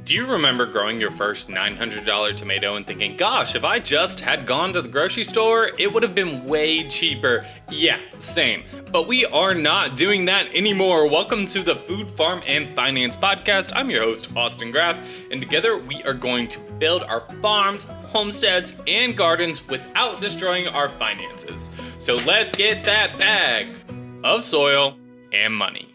Do you remember growing your first $900 tomato and thinking, gosh, if I just had gone to the grocery store, it would have been way cheaper? Yeah, same. But we are not doing that anymore. Welcome to the Food, Farm, and Finance Podcast. I'm your host, Austin Graff, and together we are going to build our farms, homesteads, and gardens without destroying our finances. So let's get that bag of soil and money.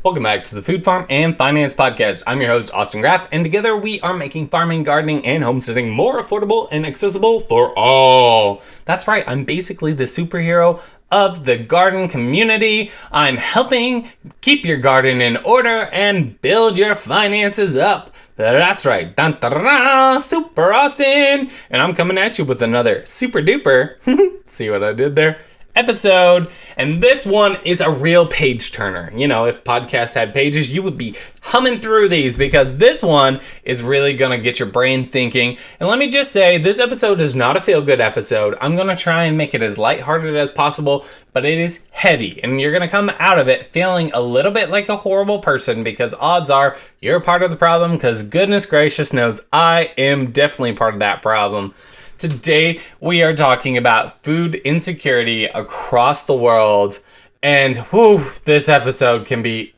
Welcome back to the Food, Farm, and Finance Podcast. I'm your host, Austin Graff, and together we are making farming, gardening, and homesteading more affordable and accessible for all. That's right, I'm basically the superhero of the garden community. I'm helping keep your garden in order and build your finances up. That's right, dun, dun, dun, dun, Super Austin, and I'm coming at you with another super duper, see what I did there? Episode, and this one is a real page turner. You know, if podcasts had pages, you would be humming through these because this one is really gonna get your brain thinking. And let me just say, this episode is not a feel-good episode. I'm gonna try and make it as lighthearted as possible, but it is heavy, and you're gonna come out of it feeling a little bit like a horrible person because odds are you're part of the problem, because goodness gracious knows I am definitely part of that problem. Today, we are talking about food insecurity across the world, and this episode can be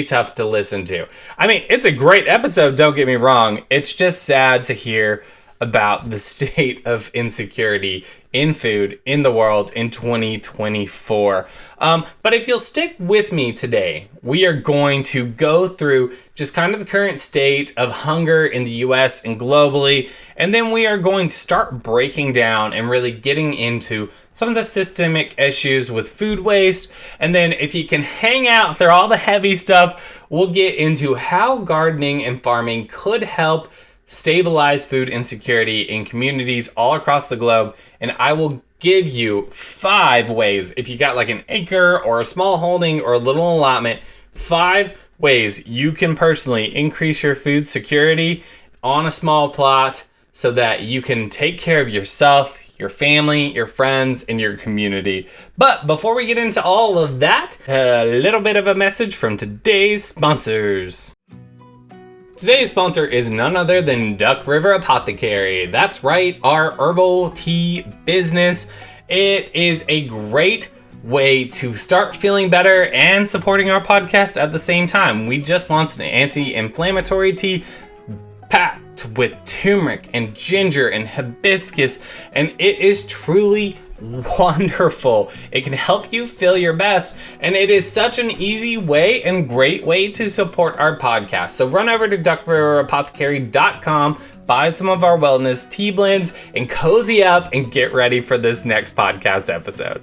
tough to listen to. I mean, it's a great episode, don't get me wrong. It's just sad to hear about the state of insecurity in food in the world in 2024. But if you'll stick with me today, we are going to go through just kind of the current state of hunger in the US and globally, and then we are going to start breaking down and really getting into some of the systemic issues with food waste. And then if you can hang out through all the heavy stuff, we'll get into how gardening and farming could help stabilize food insecurity in communities all across the globe. And I will give you 5 ways, if you got like an acre or a small holding or a little allotment, 5 ways you can personally increase your food security on a small plot so that you can take care of yourself, your family, your friends, and your community. But before we get into all of that, a little bit of a message from today's sponsors. Today's sponsor is none other than Duck River Apothecary. That's right, our herbal tea business. It is a great way to start feeling better and supporting our podcast at the same time. We just launched an anti-inflammatory tea packed with turmeric and ginger and hibiscus, and it is truly wonderful. It can help you feel your best, and it is such an easy way and great way to support our podcast. So run over to duckriverapothecary.com, buy some of our wellness tea blends, and cozy up and get ready for this next podcast episode.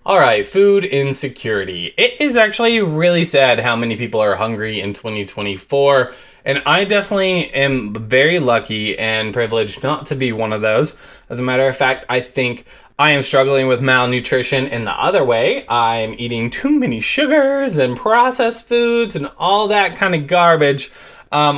All right, food insecurity. It is actually really sad how many people are hungry in 2024. And I definitely am very lucky and privileged not to be one of those. As a matter of fact, I think I am struggling with malnutrition in the other way. I'm eating too many sugars and processed foods and all that kind of garbage,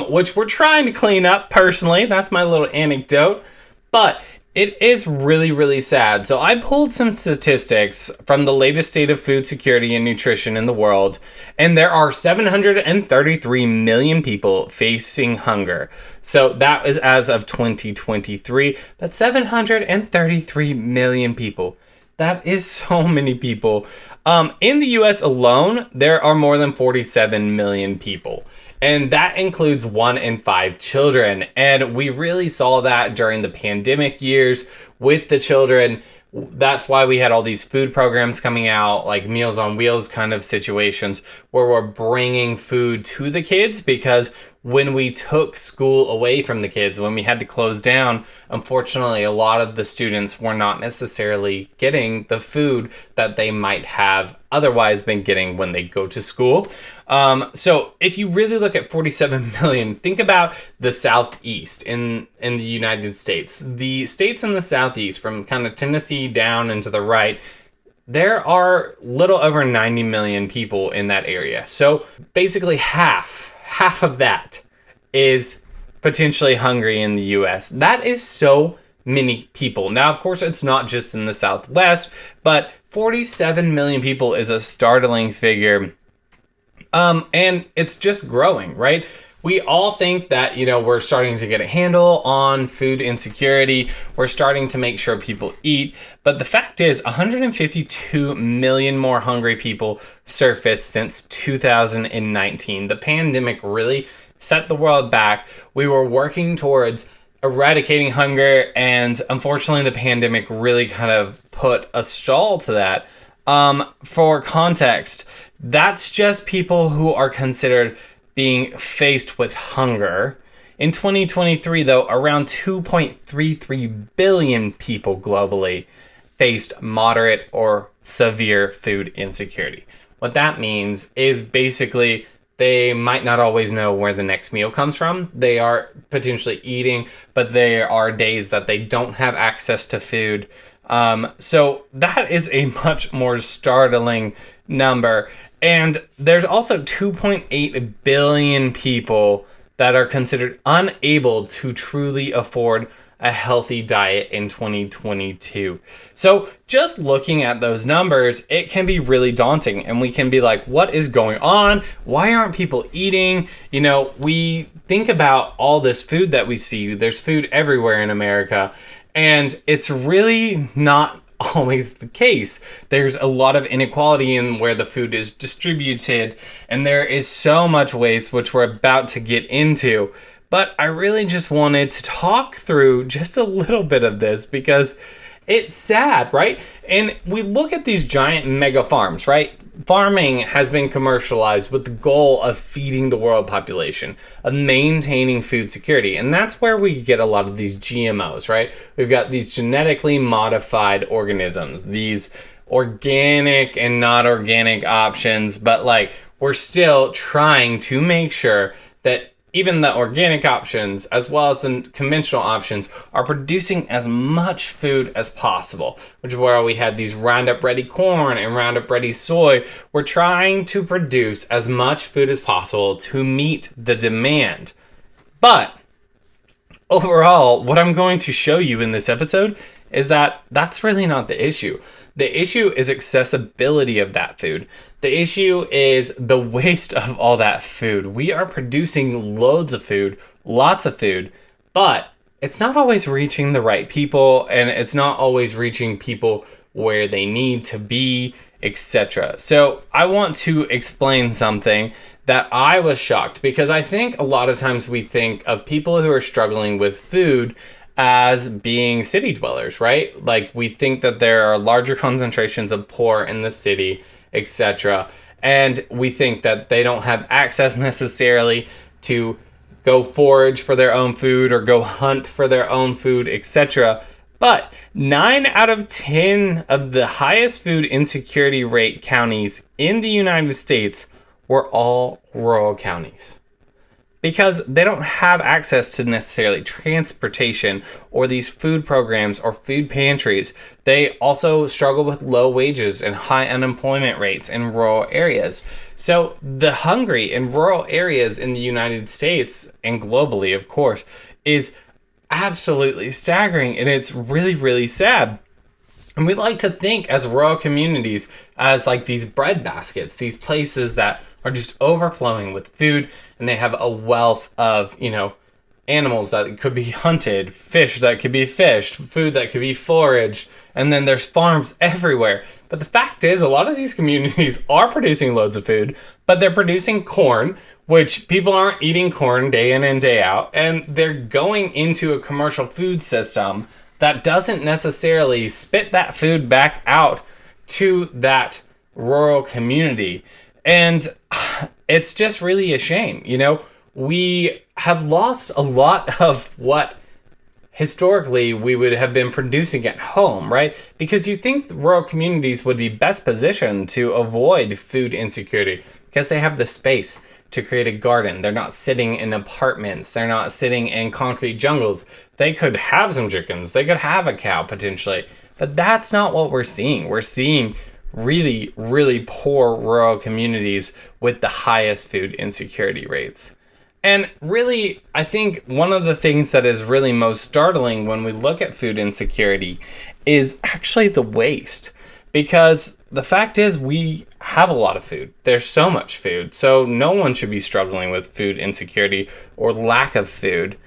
which we're trying to clean up personally. That's my little anecdote. But it is really, really sad. So I pulled some statistics from the latest state of food security and nutrition in the world, and there are 733 million people facing hunger. So that is as of 2023. That's 733 million people. That is so many people. In the US alone, there are more than 47 million people. And that includes 1 in 5 children. And we really saw that during the pandemic years with the children. That's why we had all these food programs coming out, like Meals on Wheels kind of situations, where we're bringing food to the kids, because when we took school away from the kids, when we had to close down, unfortunately, a lot of the students were not necessarily getting the food that they might have otherwise been getting when they go to school. So if you really look at 47 million, think about the Southeast in the United States. The states in the Southeast, from kind of Tennessee down and to the right, there are little over 90 million people in that area. So basically half of that is potentially hungry in the US. That is so many people. Now, of course, it's not just in the Southwest, but 47 million people is a startling figure And it's just growing, right? We all think that, we're starting to get a handle on food insecurity. We're starting to make sure people eat. But the fact is, 152 million more hungry people surfaced since 2019. The pandemic really set the world back. We were working towards eradicating hunger, and unfortunately, the pandemic really kind of put a stall to that. For context, that's just people who are considered being faced with hunger. In 2023, though, around 2.33 billion people globally faced moderate or severe food insecurity. What that means is basically they might not always know where the next meal comes from. They are potentially eating, but there are days that they don't have access to food. So that is a much more startling number. And there's also 2.8 billion people that are considered unable to truly afford a healthy diet in 2022. So just looking at those numbers, it can be really daunting, and we can be like, what is going on? Why aren't people eating? We think about all this food that we see. There's food everywhere in America, and it's really not always the case. There's a lot of inequality in where the food is distributed, and there is so much waste, which we're about to get into. But I really just wanted to talk through just a little bit of this because it's sad, right? And we look at these giant mega farms, right? Farming has been commercialized with the goal of feeding the world population, of maintaining food security. And that's where we get a lot of these GMOs, right? We've got these genetically modified organisms, these organic and not organic options, but we're still trying to make sure that even the organic options, as well as the conventional options, are producing as much food as possible, which is where we had these Roundup Ready corn and Roundup Ready soy. We're trying to produce as much food as possible to meet the demand. But overall, what I'm going to show you in this episode is that that's really not the issue. The issue is accessibility of that food. The issue is the waste of all that food. We are producing loads of food, lots of food, but it's not always reaching the right people, and it's not always reaching people where they need to be, etc. So I want to explain something that I was shocked, because I think a lot of times we think of people who are struggling with food as being city dwellers, right? We think that there are larger concentrations of poor in the city, etc. And we think that they don't have access necessarily to go forage for their own food or go hunt for their own food, etc. But 9 out of 10 of the highest food insecurity rate counties in the United States were all rural counties, because they don't have access to necessarily transportation or these food programs or food pantries. They also struggle with low wages and high unemployment rates in rural areas. So the hungry in rural areas in the United States and globally, of course, is absolutely staggering, and it's really, really sad. And we like to think as rural communities as these bread baskets, these places that are just overflowing with food, and they have a wealth of, animals that could be hunted, fish that could be fished, food that could be foraged, and then there's farms everywhere. But the fact is, a lot of these communities are producing loads of food, but they're producing corn, which people aren't eating corn day in and day out, and they're going into a commercial food system that doesn't necessarily spit that food back out to that rural community. And it's just really a shame. We have lost a lot of what historically we would have been producing at home, right? Because you think rural communities would be best positioned to avoid food insecurity because they have the space to create a garden. They're not sitting in apartments. They're not sitting in concrete jungles. They could have some chickens. They could have a cow potentially. But that's not what we're seeing. We're seeing really, really poor rural communities with the highest food insecurity rates. And really, I think one of the things that is really most startling when we look at food insecurity is actually the waste. because the fact is we have a lot of food. There's so much food. So no one should be struggling with food insecurity or lack of food.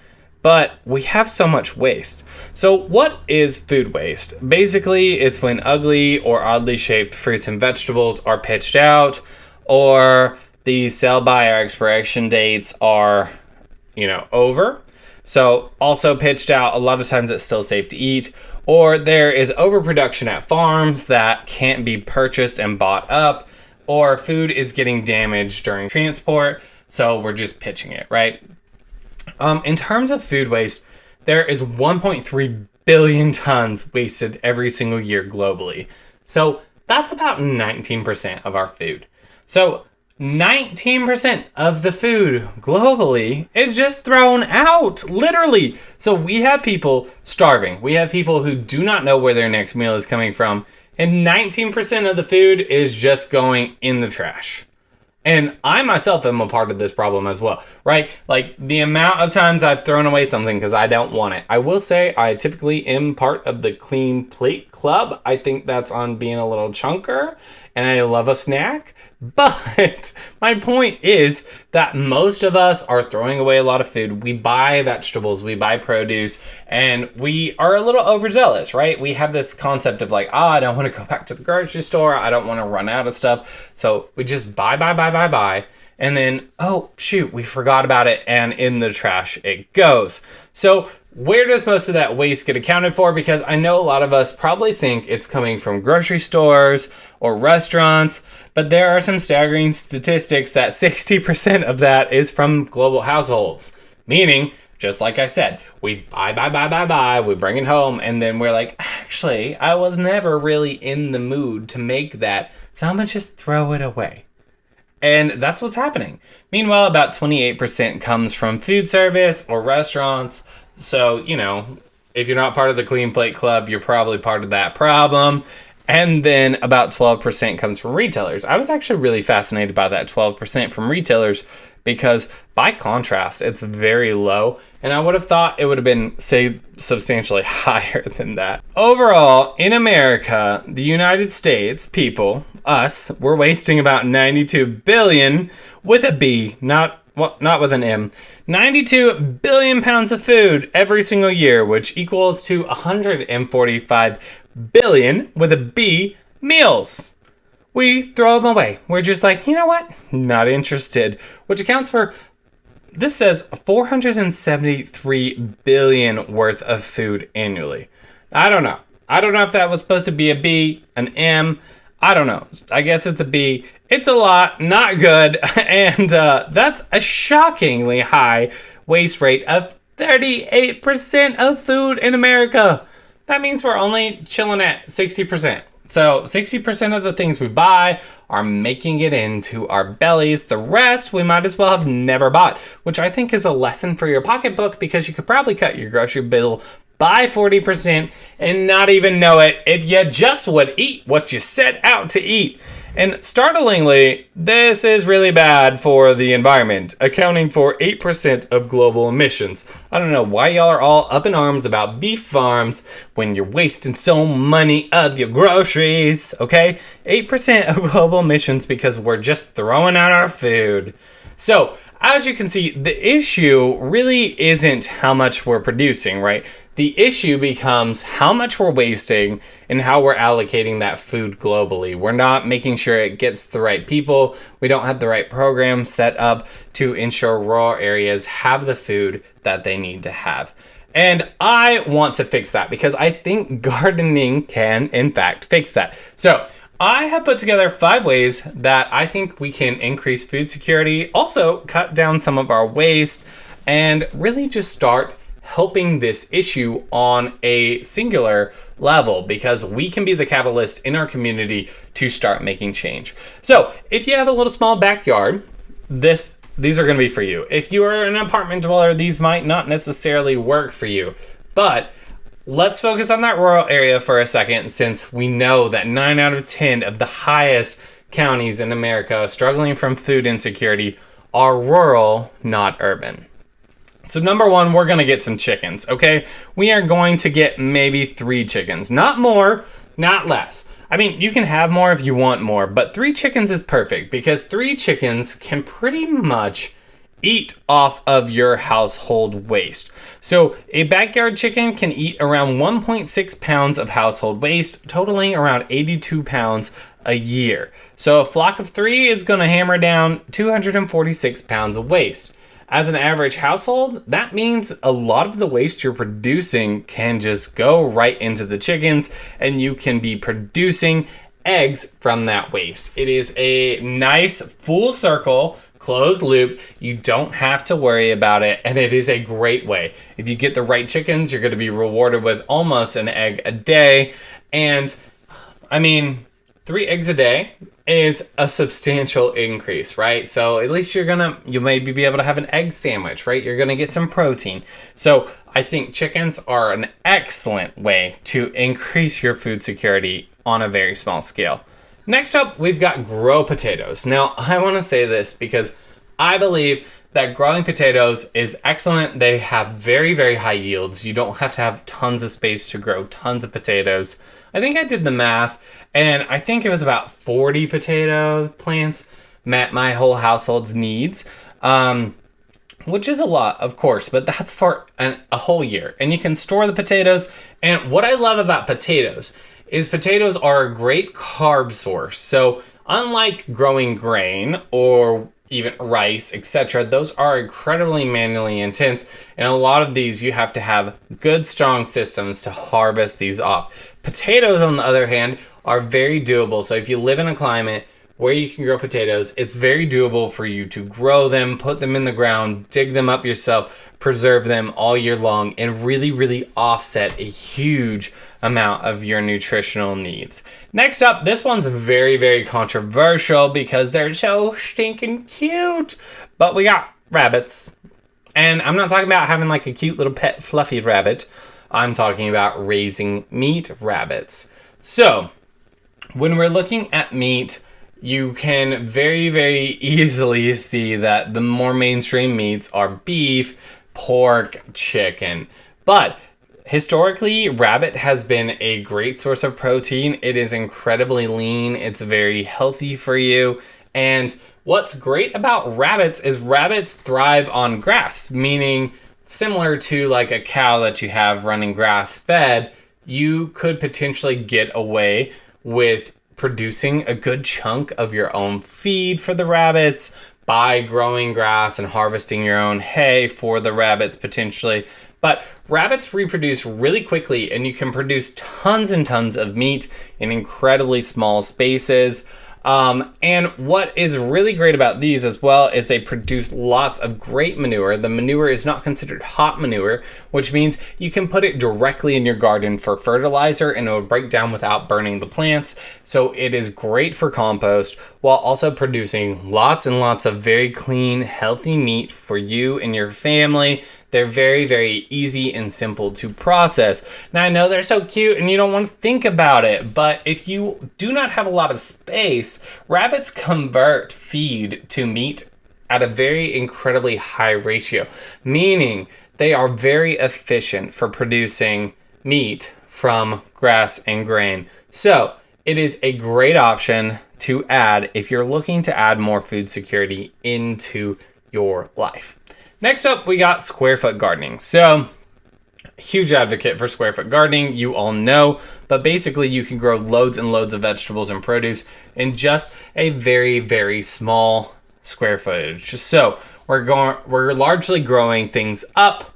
But we have so much waste. So what is food waste? Basically, it's when ugly or oddly shaped fruits and vegetables are pitched out, or the sell-by or expiration dates are, over. So also pitched out, a lot of times it's still safe to eat, or there is overproduction at farms that can't be purchased and bought up, or food is getting damaged during transport, so we're just pitching it, right? In terms of food waste, there is 1.3 billion tons wasted every single year globally. So that's about 19% of our food. So 19% of the food globally is just thrown out, literally. So we have people starving. We have people who do not know where their next meal is coming from. And 19% of the food is just going in the trash. And I myself am a part of this problem as well, right? Like the amount of times I've thrown away something because I don't want it. I will say I typically am part of the clean plate club. I think that's on being a little chunker, and I love a snack. But my point is that most of us are throwing away a lot of food. We buy vegetables, we buy produce, and we are a little overzealous, right? We have this concept of like, I don't want to go back to the grocery store. I don't want to run out of stuff. So we just buy. And then, oh, shoot, we forgot about it. And in the trash it goes. So where does most of that waste get accounted for? Because I know a lot of us probably think it's coming from grocery stores or restaurants, but there are some staggering statistics that 60% of that is from global households. Meaning, just like I said, we buy, we bring it home, and then we're like, actually, I was never really in the mood to make that, so I'm gonna just throw it away. And that's what's happening. Meanwhile, about 28% comes from food service or restaurants. So, if you're not part of the Clean Plate Club, you're probably part of that problem. And then about 12% comes from retailers. I was actually really fascinated by that 12% from retailers because by contrast, it's very low. And I would have thought it would have been, say, substantially higher than that. Overall, in America, the United States, people, us, we're wasting about 92 billion with a B, not with an M. 92 billion pounds of food every single year, which equals to 145 billion with a B meals. We throw them away. We're just like, you know what? Not interested. Which accounts for, this says 473 billion worth of food annually. I don't know. I don't know if that was supposed to be a B, an M. I don't know. I guess it's a B. It's a lot, not good. And that's a shockingly high waste rate of 38% of food in America. That means we're only chilling at 60%. So 60% of the things we buy are making it into our bellies. The rest we might as well have never bought, which I think is a lesson for your pocketbook because you could probably cut your grocery bill by 40% and not even know it if you just would eat what you set out to eat. And startlingly, this is really bad for the environment, accounting for 8% of global emissions. I don't know why y'all are all up in arms about beef farms when you're wasting so many of your groceries, okay? 8% of global emissions because we're just throwing out our food. So, as you can see, the issue really isn't how much we're producing, right? The issue becomes how much we're wasting and how we're allocating that food globally. We're not making sure it gets to the right people. We don't have the right program set up to ensure rural areas have the food that they need to have. And I want to fix that because I think gardening can, in fact, fix that. So I have put together 5 ways that I think we can increase food security, also cut down some of our waste, and really just start helping this issue on a singular level because we can be the catalyst in our community to start making change. So if you have a little small backyard, these are going to be for you. If you are an apartment dweller, these might not necessarily work for you, but let's focus on that rural area for a second, since we know that 9 out of 10 of the highest counties in America struggling from food insecurity are rural, not urban. So number 1, we're going to get some chickens, okay? We are going to get maybe 3 chickens, not more, not less. I mean, you can have more if you want more, but 3 chickens is perfect because 3 chickens can pretty much eat off of your household waste. So a backyard chicken can eat around 1.6 pounds of household waste, totaling around 82 pounds a year. So a flock of 3 is going to hammer down 246 pounds of waste. As an average household, that means a lot of the waste you're producing can just go right into the chickens, and you can be producing eggs from that waste. It is a nice full circle closed loop. You don't have to worry about it, and it is a great way. If you get the right chickens, you're going to be rewarded with almost an egg a day. And I mean, 3 eggs a day is a substantial increase, right? So at least you maybe be able to have an egg sandwich, right? You're gonna get some protein. So I think chickens are an excellent way to increase your food security on a very small scale. Next up, we've got grow potatoes. Now, I want to say this because I believe that growing potatoes is excellent. They have very, very high yields. You don't have to have tons of space to grow tons of potatoes. I think I did the math, and I think it was about 40 potato plants met my whole household's needs, which is a lot, of course, but that's for a whole year. And you can store the potatoes. And what I love about potatoes is potatoes are a great carb source. So unlike growing grain or even rice, etc., those are incredibly manually intense, and a lot of these you have to have good, strong systems to harvest these off. Potatoes, on the other hand, are very doable. So if you live in a climate where you can grow potatoes, it's very doable for you to grow them, put them in the ground, dig them up yourself, preserve them all year long, and really, really offset a huge amount of your nutritional needs. Next up, this one's very, very controversial because they're so stinking cute. But we got rabbits. And I'm not talking about having like a cute little pet fluffy rabbit. I'm talking about raising meat rabbits. So when we're looking at meat, you can very, very easily see that the more mainstream meats are beef, pork, chicken. But historically, rabbit has been a great source of protein. It is incredibly lean. It's very healthy for you. And what's great about rabbits is rabbits thrive on grass, meaning similar to like a cow that you have running grass fed, you could potentially get away with producing a good chunk of your own feed for the rabbits by growing grass and harvesting your own hay for the rabbits potentially. But rabbits reproduce really quickly, and you can produce tons and tons of meat in incredibly small spaces. And what is really great about these as well is they produce lots of great manure. The manure is not considered hot manure, which means you can put it directly in your garden for fertilizer and it will break down without burning the plants. So it is great for compost while also producing lots and lots of very clean, healthy meat for you and your family. They're very, very easy and simple to process. Now, I know they're so cute and you don't want to think about it, but if you do not have a lot of space, rabbits convert feed to meat at a very incredibly high ratio, meaning they are very efficient for producing meat from grass and grain. So it is a great option to add if you're looking to add more food security into your life. Next up, we got square foot gardening. So, huge advocate for square foot gardening, you all know, but basically you can grow loads and loads of vegetables and produce in just a very, very small square footage. So, we're largely growing things up,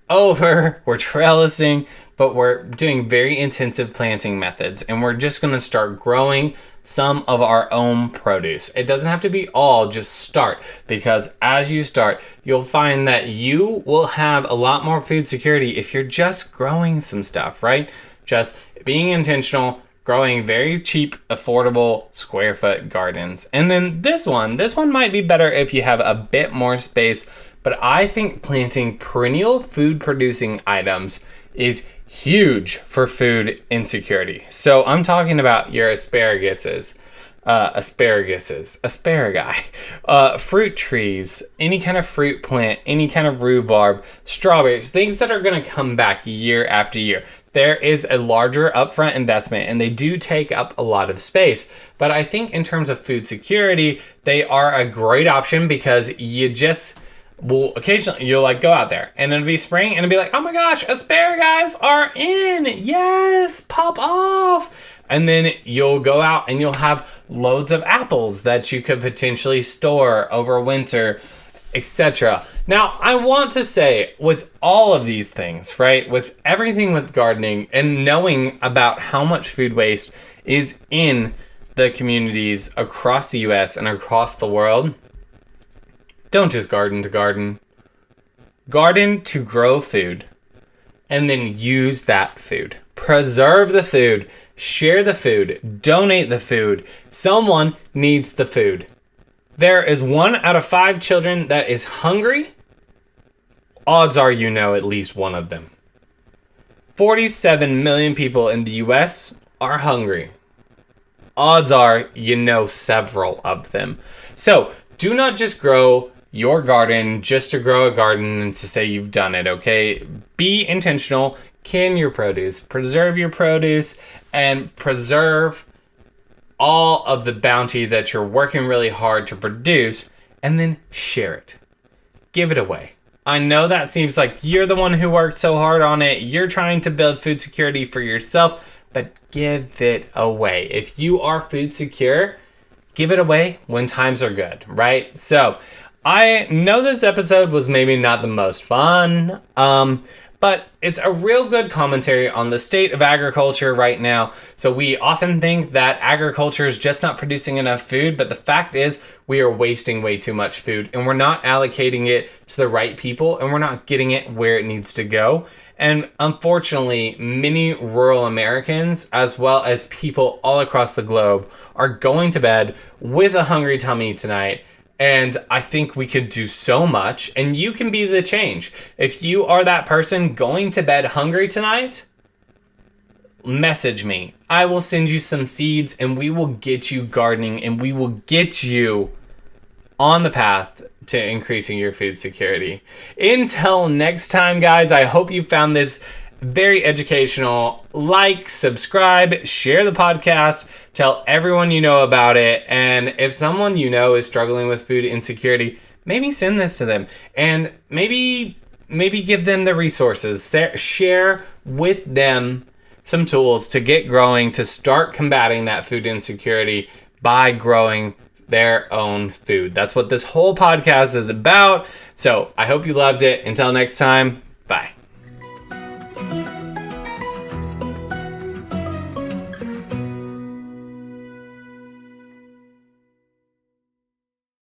over, we're trellising, but we're doing very intensive planting methods, and we're just gonna start growing some of our own produce. It doesn't have to be all, just start, because as you start, you'll find that you will have a lot more food security if you're just growing some stuff, right? Just being intentional, growing very cheap, affordable square foot gardens. And then this one might be better if you have a bit more space, but I think planting perennial food producing items is huge for food insecurity. So I'm talking about your asparagus, fruit trees, any kind of fruit plant, any kind of rhubarb, strawberries, things that are going to come back year after year. there is a larger upfront investment and they do take up a lot of space. But I think in terms of food security, they are a great option because you just will occasionally, you'll like go out there and it'll be spring and it'll be like, oh my gosh, asparagus are in. Yes, pop off. And then you'll go out and you'll have loads of apples that you could potentially store over winter, etc. Now, I want to say with all of these things, right, with everything with gardening and knowing about how much food waste is in the communities across the US and across the world, don't just garden to garden. Garden to grow food and then use that food. Preserve the food, share the food, donate the food. Someone needs the food. There is 1 out of 5 children that is hungry. Odds are you know at least one of them. 47 million people in the US are hungry. Odds are you know several of them. So do not just grow your garden just to grow a garden and to say you've done it, okay? Be intentional, can your produce, preserve your produce, and preserve all of the bounty that you're working really hard to produce, and then share it. Give it away. I know that seems like you're the one who worked so hard on it. You're trying to build food security for yourself, but give it away. If you are food secure, give it away when times are good, right? So I know this episode was maybe not the most fun, but it's a real good commentary on the state of agriculture right now. So we often think that agriculture is just not producing enough food, but the fact is we are wasting way too much food and we're not allocating it to the right people and we're not getting it where it needs to go. And unfortunately, many rural Americans, as well as people all across the globe, are going to bed with a hungry tummy tonight. And I think we could do so much, and you can be the change. If you are that person going to bed hungry tonight, message me. I will send you some seeds, and we will get you gardening, and we will get you on the path to increasing your food security. Until next time, guys, I hope you found this very educational. Like, subscribe, share the podcast, tell everyone you know about it, and if someone you know is struggling with food insecurity, maybe send this to them and maybe give them the resources. Share with them some tools to get growing, to start combating that food insecurity by growing their own food. That's what this whole podcast is about. So I hope you loved it. Until next time, bye.